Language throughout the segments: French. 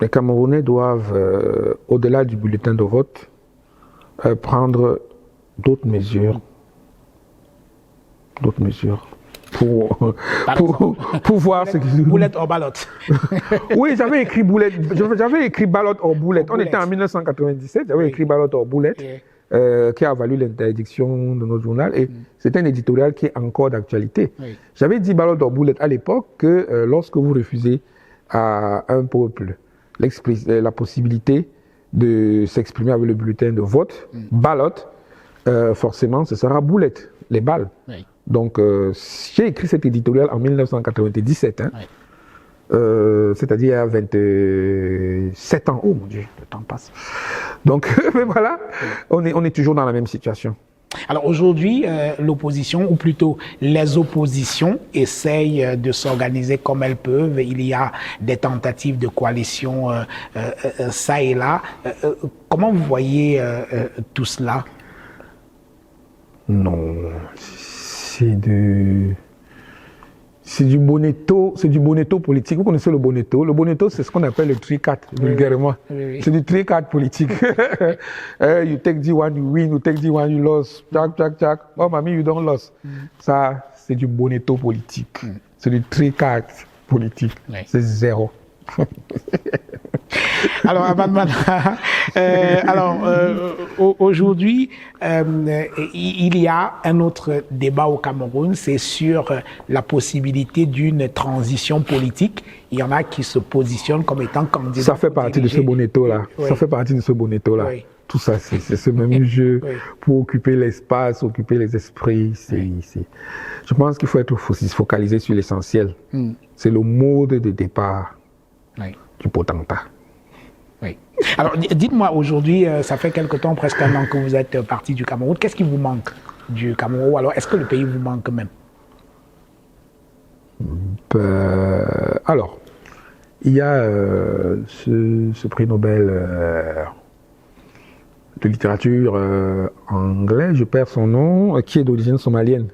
les Camerounais doivent, au-delà du bulletin de vote, prendre d'autres mesures pour voir ce qui... Boulette or ballot. Oui, j'avais écrit boulette. J'avais écrit ballot or boulette. On était en 1997, j'avais écrit ballot or boulette, qui a valu l'interdiction de notre journal. Et c'est un éditorial qui est encore d'actualité. J'avais dit ballot or boulette à l'époque que lorsque vous refusez à un peuple la possibilité de s'exprimer avec le bulletin de vote, ballot, forcément, ce sera boulette, les balles. Donc, j'ai écrit cet éditorial en 1997, c'est-à-dire à 27 ans. Oh mon Dieu, le temps passe. Donc, voilà, on est toujours dans la même situation. Alors aujourd'hui, l'opposition, ou plutôt les oppositions, essayent de s'organiser comme elles peuvent. Il y a des tentatives de coalition ça et là. Comment vous voyez tout cela? Non, c'est du bonetto, politique. Vous connaissez le bonetto? Le bonetto, c'est ce qu'on appelle le tricot, vulgairement. Oui. C'est du tricot politique. You take the one, you win, you take the one, you lose. Jack. Oh, mamie, you don't lose. Ça, c'est du bonetto politique. C'est du tricot politique. C'est zéro. Alors, aujourd'hui, il y a un autre débat au Cameroun, c'est sur la possibilité d'une transition politique. Il y en a qui se positionnent comme étant candidats. Ça fait partie de ce bonetto-là. Ça fait partie de ce bonetto-là. Tout ça, c'est ce même jeu pour occuper l'espace, occuper les esprits. Je pense qu'il faut être focalisé sur l'essentiel. C'est le mode de départ du potentat. Oui. Alors, dites-moi, aujourd'hui, ça fait quelque temps, presque un an que vous êtes parti du Cameroun. Qu'est-ce qui vous manque du Cameroun? Ou alors, est-ce que le pays vous manque même? Alors, il y a ce prix Nobel de littérature anglais, je perds son nom, qui est d'origine somalienne.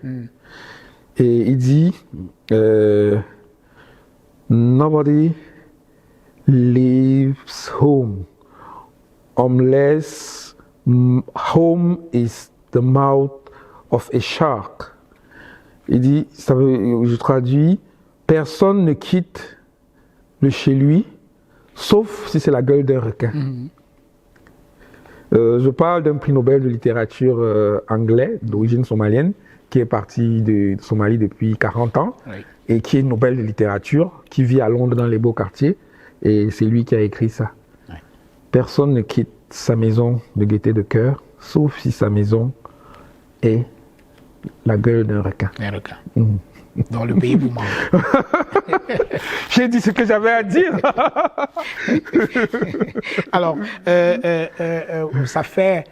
Et il dit Nobody leaves home unless home is the mouth of a shark. Il dit, je traduis, personne ne quitte le chez lui, sauf si c'est la gueule d'un requin. Je parle d'un prix Nobel de littérature anglais, d'origine somalienne, qui est parti de Somalie depuis 40 ans, et qui est Nobel de littérature, qui vit à Londres dans les beaux quartiers. Et c'est lui qui a écrit ça. Personne ne quitte sa maison de gaieté de cœur, sauf si sa maison est la gueule d'un requin. Un requin. Dans le pays vous manque. J'ai dit ce que j'avais à dire. Alors, ça fait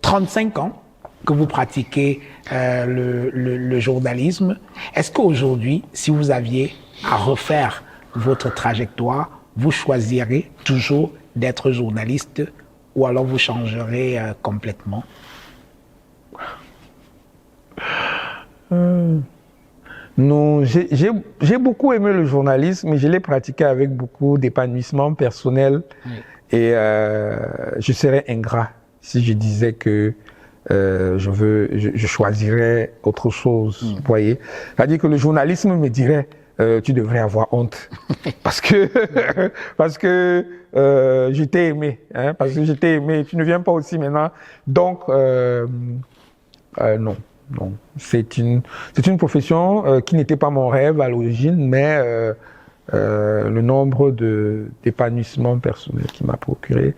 35 ans que vous pratiquez le journalisme. Est-ce qu'aujourd'hui, si vous aviez à refaire votre trajectoire, vous choisirez toujours d'être journaliste ou alors vous changerez complètement? Non, j'ai beaucoup aimé le journalisme, mais je l'ai pratiqué avec beaucoup d'épanouissement personnel. Et je serais ingrat si je disais que je choisirais autre chose. Vous voyez? C'est-à-dire que le journalisme me dirait tu devrais avoir honte parce que je t'ai aimé, parce que je t'ai aimé, tu ne viens pas aussi maintenant. Donc non, c'est une profession qui n'était pas mon rêve à l'origine, mais le nombre d'épanouissements personnels qui m'a procuré.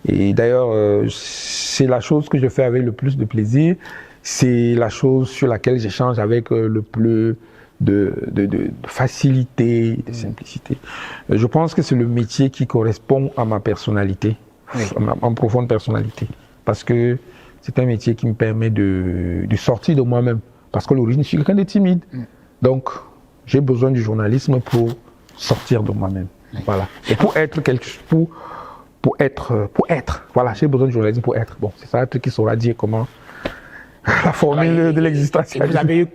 Et d'ailleurs, c'est la chose que je fais avec le plus de plaisir. C'est la chose sur laquelle j'échange avec le plus de facilité, de simplicité. Je pense que c'est le métier qui correspond à ma personnalité, à ma profonde personnalité. Parce que c'est un métier qui me permet de sortir de moi-même. Parce qu'à l'origine, je suis quelqu'un de timide. Donc, j'ai besoin du journalisme pour sortir de moi-même. Voilà. Et pour être pour être. Voilà, j'ai besoin du journalisme pour être. Bon, c'est ça un truc qui saura dire comment la formule de l'existence. Vous avez eu